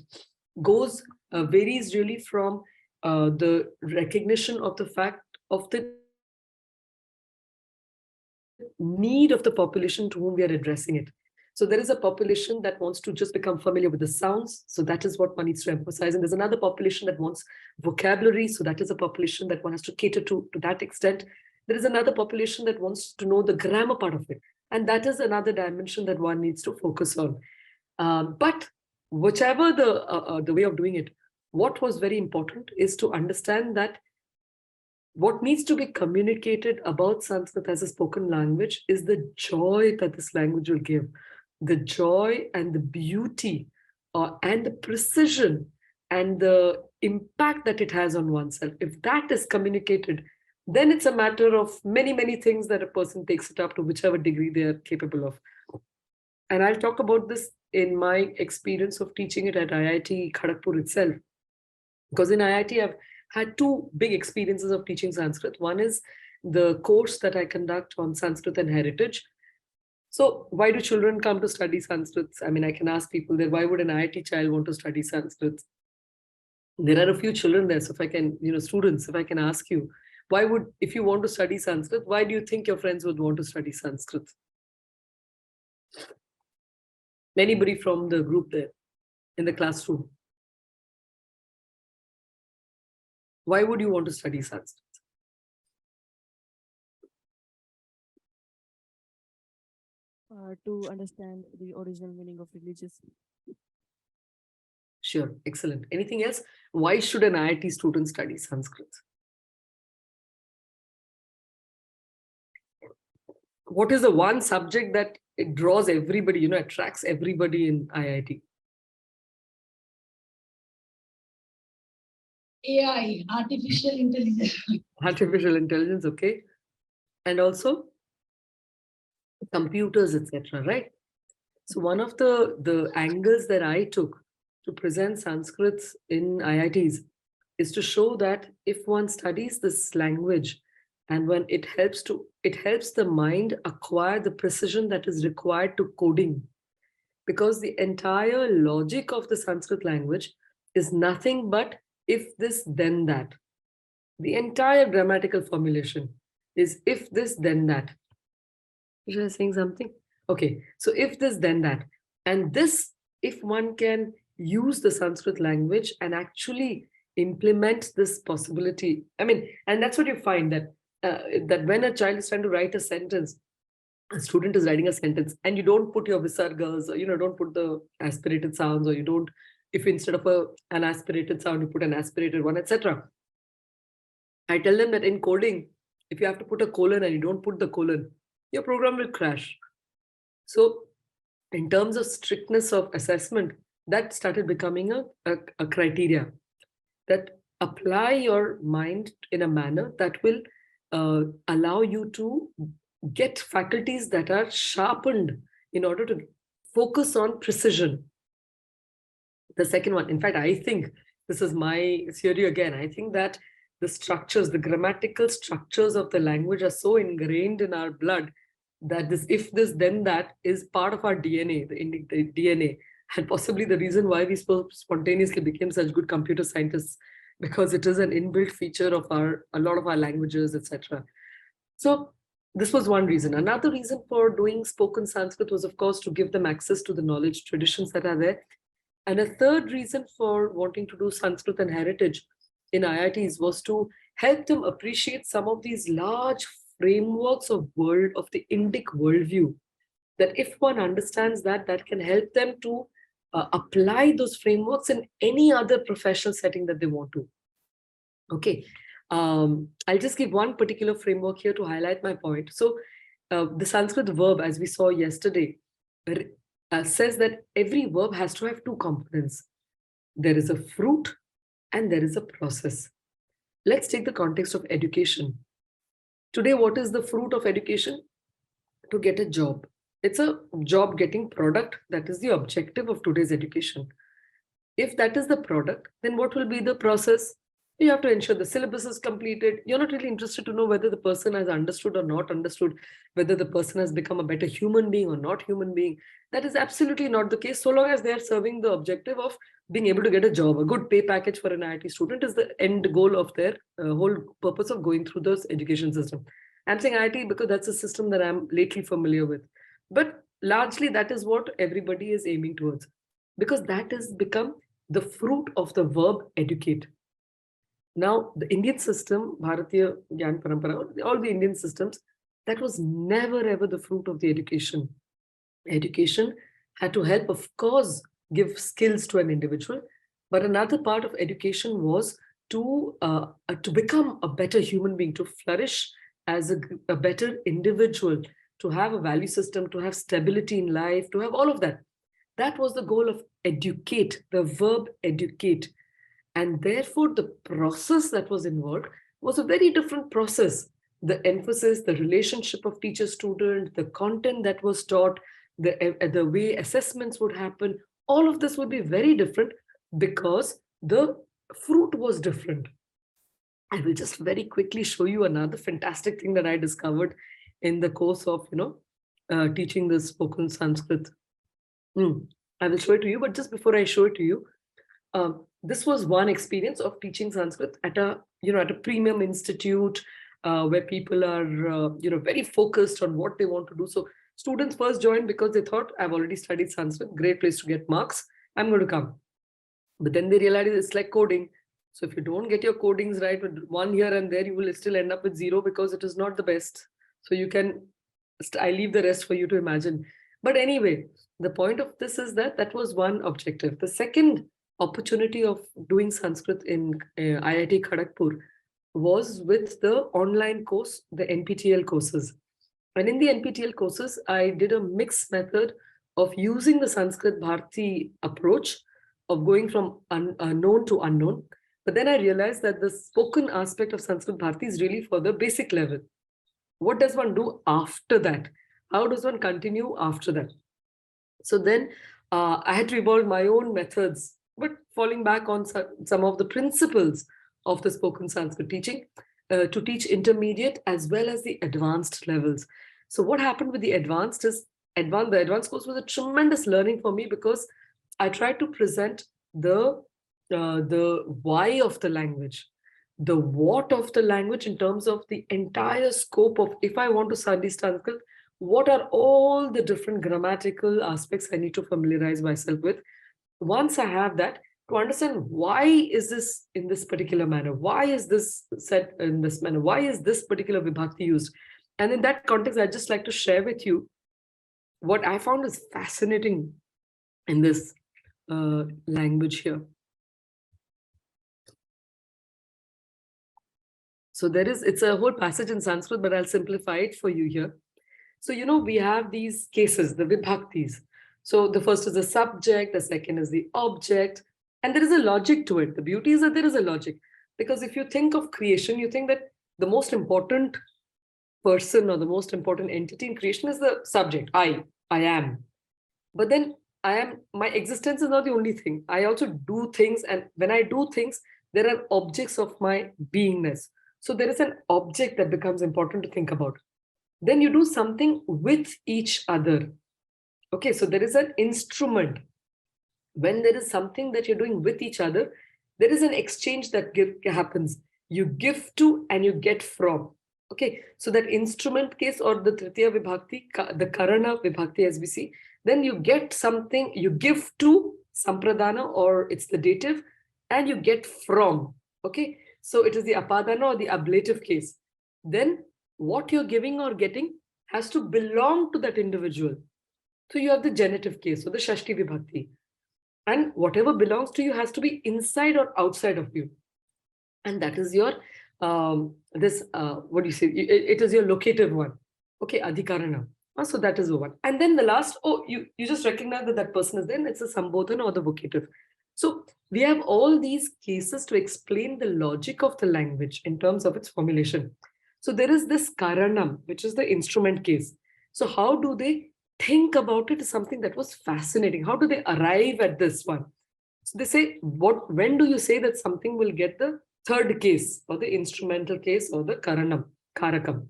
varies really from the recognition of the fact of the need of the population to whom we are addressing it. So there is a population that wants to just become familiar with the sounds. So that is what one needs to emphasize. And there's another population that wants vocabulary. So that is a population that one has to cater to that extent. There is another population that wants to know the grammar part of it. And that is another dimension that one needs to focus on. But whichever the way of doing it, what was very important is to understand that what needs to be communicated about Sanskrit as a spoken language is the joy that this language will give, the joy and the beauty and the precision and the impact that it has on oneself. If that is communicated, then it's a matter of many, many things that a person takes it up to whichever degree they are capable of. And I'll talk about this in my experience of teaching it at IIT Kharagpur itself. Because in IIT, I've had two big experiences of teaching Sanskrit. One is the course that I conduct on Sanskrit and heritage. So why do children come to study Sanskrit? I mean, I can ask people there, why would an IIT child want to study Sanskrit? There are a few children there. So if I can, students, if I can ask you, if you want to study Sanskrit, why do you think your friends would want to study Sanskrit? Anybody from the group there in the classroom? Why would you want to study Sanskrit? to understand the original meaning of religious. Sure, excellent. Anything else? Why should an IIT student study Sanskrit? What is the one subject that it draws everybody, attracts everybody in IIT? AI, artificial intelligence. Artificial intelligence, okay. And also computers, etc., right? So one of the angles that I took to present Sanskrit in IITs is to show that if one studies this language and when it helps the mind acquire the precision that is required to coding, because the entire logic of the Sanskrit language is nothing but if this then that. The entire grammatical formulation is if this then that. Was I saying something? Okay, so if this then that. And this, if one can use the Sanskrit language and actually implement this possibility, I mean, and that's what you find that when a child is trying to write a sentence, a student is writing a sentence, and you don't put your visargas, or don't put the aspirated sounds, or you don't, if instead of an aspirated sound, you put an aspirated one, etc. I tell them that in coding, if you have to put a colon and you don't put the colon, your program will crash. So in terms of strictness of assessment, that started becoming a criteria, that apply your mind in a manner that will allow you to get faculties that are sharpened in order to focus on precision. The second one, in fact, I think this is my theory again. I think that the structures, the grammatical structures of the language are so ingrained in our blood that this, if this, then that is part of our DNA, the Indic DNA, and possibly the reason why we spontaneously became such good computer scientists, because it is an inbuilt feature of a lot of our languages, etc. So this was one reason. Another reason for doing spoken Sanskrit was, of course, to give them access to the knowledge traditions that are there. And a third reason for wanting to do Sanskrit and heritage in IITs was to help them appreciate some of these large frameworks of the Indic worldview, that if one understands that can help them to apply those frameworks in any other professional setting that they want to. Okay, I'll just give one particular framework here to highlight my point. So the Sanskrit verb, as we saw yesterday, says that every verb has to have two components. There is a fruit and there is a process. Let's take the context of education. Today, what is the fruit of education? To get a job. It's a job getting product. That is the objective of today's education. If that is the product, then what will be the process? You have to ensure the syllabus is completed. You're not really interested to know whether the person has understood or not understood, whether the person has become a better human being or not human being. That is absolutely not the case, so long as they are serving the objective of being able to get a job. A good pay package for an IIT student is the end goal of their whole purpose of going through this education system. I'm saying IIT because that's a system that I'm lately familiar with. But largely that is what everybody is aiming towards, because that has become the fruit of the verb educate. Now, the Indian system, Bharatiya Gyan Parampara, all the Indian systems, that was never ever the fruit of the education. Education had to help, of course, give skills to an individual, but another part of education was to become a better human being, to flourish as a better individual, to have a value system, to have stability in life, to have all of that. That was the goal of educate, the verb educate. And therefore, the process that was involved was a very different process. The emphasis, the relationship of teacher-student, the content that was taught, the way assessments would happen, all of this would be very different because the fruit was different. I will just very quickly show you another fantastic thing that I discovered in the course of, teaching the spoken Sanskrit. I will show it to you, but just before I show it to you, this was one experience of teaching Sanskrit at a premium institute where people are very focused on what they want to do. So students first joined because they thought, I've already studied Sanskrit, great place to get marks, I'm going to come. But then they realized it's like coding. So if you don't get your codings right with one here and there, you will still end up with 0 because it is not the best. So you can, I leave the rest for you to imagine. But anyway, the point of this is that that was one objective. The second opportunity of doing Sanskrit in IIT Kharagpur was with the online course, the NPTEL courses. And in the NPTEL courses, I did a mixed method of using the Sanskrit Bharati approach of going from known to unknown. But then I realized that the spoken aspect of Sanskrit Bharati is really for the basic level. What does one do after that? How does one continue after that? So then I had to evolve my own methods, but falling back on some of the principles of the spoken Sanskrit teaching to teach intermediate as well as the advanced levels. So what happened with the advanced is, the advanced course was a tremendous learning for me, because I tried to present the why of the language, the what of the language in terms of the entire scope of, if I want to study Sanskrit, what are all the different grammatical aspects I need to familiarize myself with. Once I have that, to understand why is this in this particular manner, why is this said in this manner, why is this particular vibhakti used? And in that context, I'd just like to share with you what I found is fascinating in this language here. So it's a whole passage in Sanskrit, but I'll simplify it for you here. So, we have these cases, the vibhaktis. So the first is the subject, the second is the object, and there is a logic to it. The beauty is that there is a logic, because if you think of creation, you think that the most important person or the most important entity in creation is the subject. I am. But then my existence is not the only thing. I also do things, and when I do things, there are objects of my beingness. So there is an object that becomes important to think about. Then you do something with each other. Okay, so there is an instrument. When there is something that you're doing with each other, there is an exchange that happens. You give to and you get from. Okay, so that instrument case, or the Tritiya Vibhakti, the Karana Vibhakti as we see, then you get something, you give to Sampradana, or it's the dative, and you get from. Okay, so it is the Apadana or the ablative case. Then what you're giving or getting has to belong to that individual. So you have the genitive case, so the Shashti Vibhakti. And whatever belongs to you has to be inside or outside of you. And that is your, what do you say? It is your locative one. Okay, Adhikarana. So that is the one. And then the last, you just recognize that that person is there, and it's a Sambodhana or the vocative. So we have all these cases to explain the logic of the language in terms of its formulation. So there is this Karanam, which is the instrument case. So how do they think about it is something that was fascinating. How do they arrive at this one? So they say, when do you say that something will get the third case, or the instrumental case, or the Karanam, Karakam?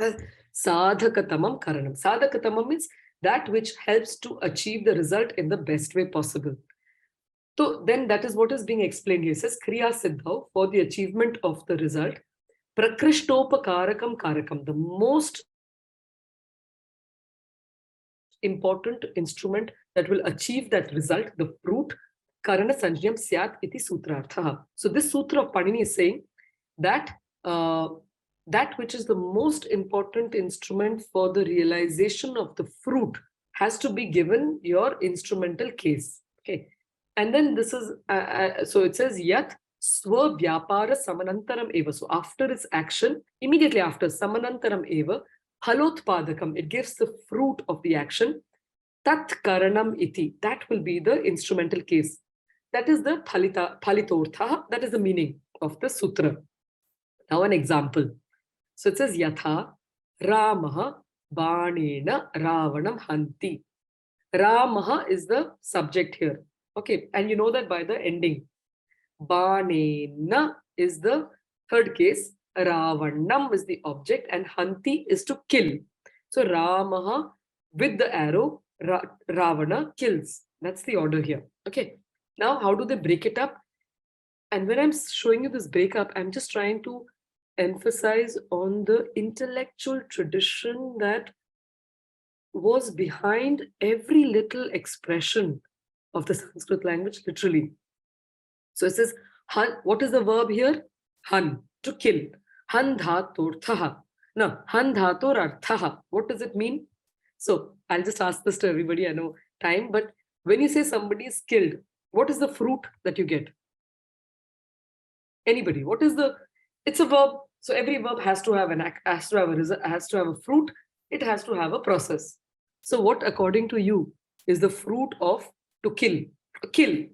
Sadhakatamam Karanam. Sadhakatamam means that which helps to achieve the result in the best way possible. So then that is what is being explained here. It says Kriya Siddhav, for the achievement of the result. Prakrishtopa Karakam, the most important instrument that will achieve that result, the fruit, Karana Sanjyam Syat iti Sutrartha. So this sutra of Panini is saying that that which is the most important instrument for the realization of the fruit has to be given your instrumental case. Okay, and then this is so it says Yat Swa Vyapara Samanantaram Eva. So after its action, immediately after Samanantaram Eva, Halotpadakam, it gives the fruit of the action. Tat Karanam Iti, that will be the instrumental case. That is the Phalitortha, that is the meaning of the sutra. Now an example. So it says Yatha Ramaha Banena Ravanam Hanti. Ramaha is the subject here. Okay, and you know that by the ending. Banena is the third case. Ravanam is the object, and Hanti is to kill. So Ramaha with the arrow, Ravana kills. That's the order here. Okay. Now, how do they break it up? And when I'm showing you this breakup, I'm just trying to emphasize on the intellectual tradition that was behind every little expression of the Sanskrit language, literally. So it says, Han, what is the verb here? Han, to kill. Han dhatorthaha. Now, han dhator arthaha. What does it mean? So, I'll just ask this to everybody. I know time, but when you say somebody is skilled, what is the fruit that you get? Anybody? What is the? It's a verb. So every verb has to have has to have a result, has to have a fruit. It has to have a process. So what, according to you, is the fruit of to kill? Kill.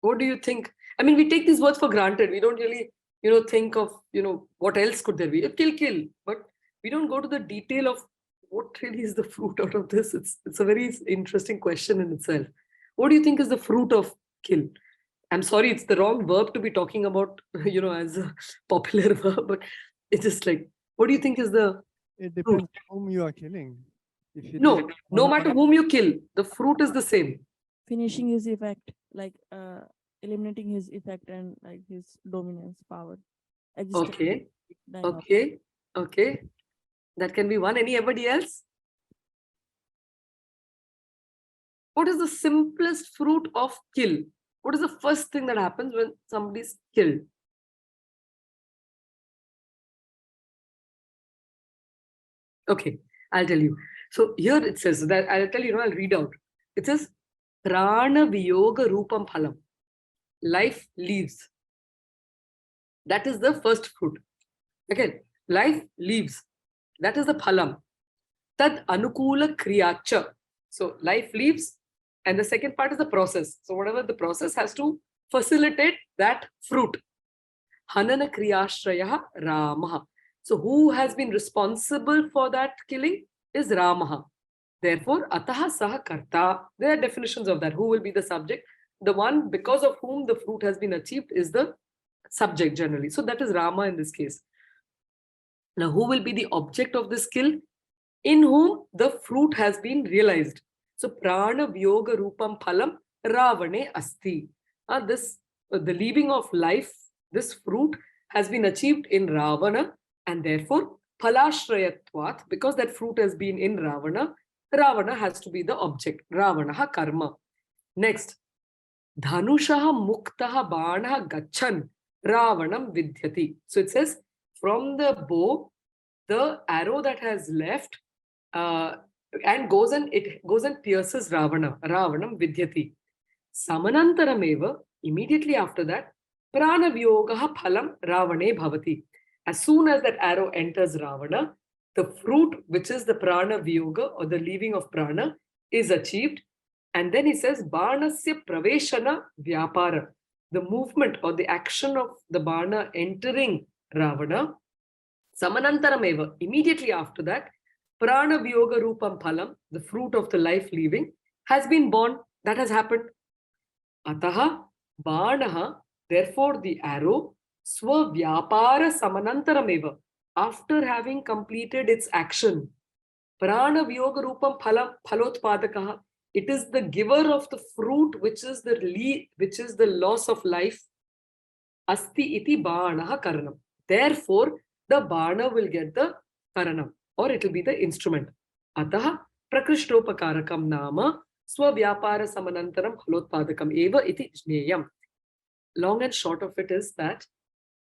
What do you think? I mean, we take these words for granted. We don't really, think of, what else could there be? Kill. But we don't go to the detail of what really is the fruit out of this. It's a very interesting question in itself. What do you think is the fruit of kill? I'm sorry, it's the wrong verb to be talking about, as a popular verb, but it's just like, what do you think is the It depends whom you are killing. If you no, take no one matter of- whom you kill, the fruit is the same. Finishing his effect, like eliminating his effect and like his dominance power. Existence, Okay, dying out. okay. That can be one. Anybody else? What is the simplest fruit of kill? What is the first thing that happens when somebody's killed? Okay, I'll tell you. So here it says that I'll tell you, I'll read out. It says, Prana Viyoga Rupam Phalam. Life leaves. That is the first fruit. Again, life leaves. That is the phalam. Tad anukula kriyacha. So life leaves, and the second part is the process. So whatever the process has to facilitate that fruit. Hanana kriyashraya Ramaha. So who has been responsible for that killing is Ramaha. Therefore, ataha saha karta. There are definitions of that. Who will be the subject? The one because of whom the fruit has been achieved is the subject generally. So that is Rama in this case. Now, who will be the object of this kill? In whom the fruit has been realized. So, prana vyoga rupam phalam ravane asti. The leaving of life, this fruit has been achieved in Ravana, and therefore phalashrayatvat, because that fruit has been in Ravana, Ravana has to be the object. Ravanaha karma. Next, dhanushaha muktaha banaha gachan Ravanam vidhyati. So it says, from the bow, the arrow that has left and goes and pierces Ravana. Ravanam vidhyati. Samanantarameva, immediately after that, prana vyogaha phalam Ravane bhavati. As soon as that arrow enters Ravana, the fruit, which is the prana vyoga or the leaving of prana, is achieved. And then he says, Banasya praveshana vyapara. The movement or the action of the Bana entering Ravana, Samanantarameva, immediately after that, Prana Vyoga Rupam Phalam, the fruit of the life leaving, has been born. That has happened. Ataha Banaha, therefore the arrow, Swavyapara Samanantarameva, after having completed its action, Prana Vyoga Rupam Phalam Phalotpadakaha, it is the giver of the fruit, which is the loss of life. Asti iti banaha karanam. Therefore, the bana will get the karanam, or it will be the instrument. Ataha prakrishtopakarakaam nama swavyapara samanantaram phalotpadakam eva iti jneyam. Long and short of it is that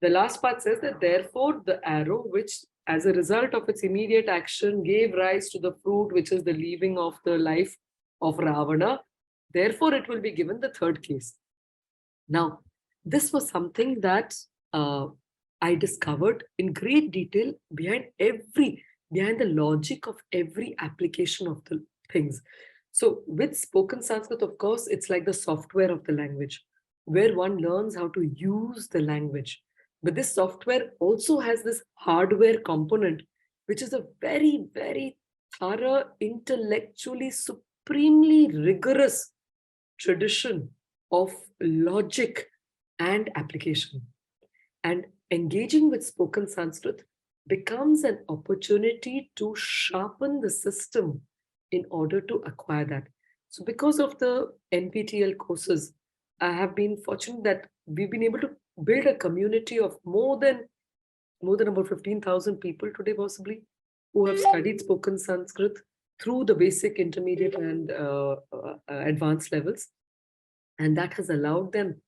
the last part says that therefore the arrow, which as a result of its immediate action gave rise to the fruit, which is the leaving of the life of Ravana, therefore it will be given the third case. Now, this was something that I discovered in great detail behind the logic of every application of the things. So with spoken Sanskrit, of course, it's like the software of the language, where one learns how to use the language. But this software also has this hardware component, which is a very, very thorough, intellectually, supremely rigorous tradition of logic and application. And engaging with spoken Sanskrit becomes an opportunity to sharpen the system in order to acquire that. So because of the NPTEL courses, I have been fortunate that we've been able to build a community of more than about 15,000 people today, possibly, who have studied spoken Sanskrit through the basic, intermediate, and advanced levels. And that has allowed them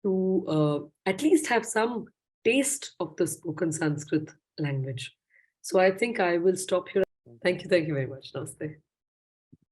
to at least have some taste of the spoken Sanskrit language. So I think I will stop here. Thank you very much. Namaste.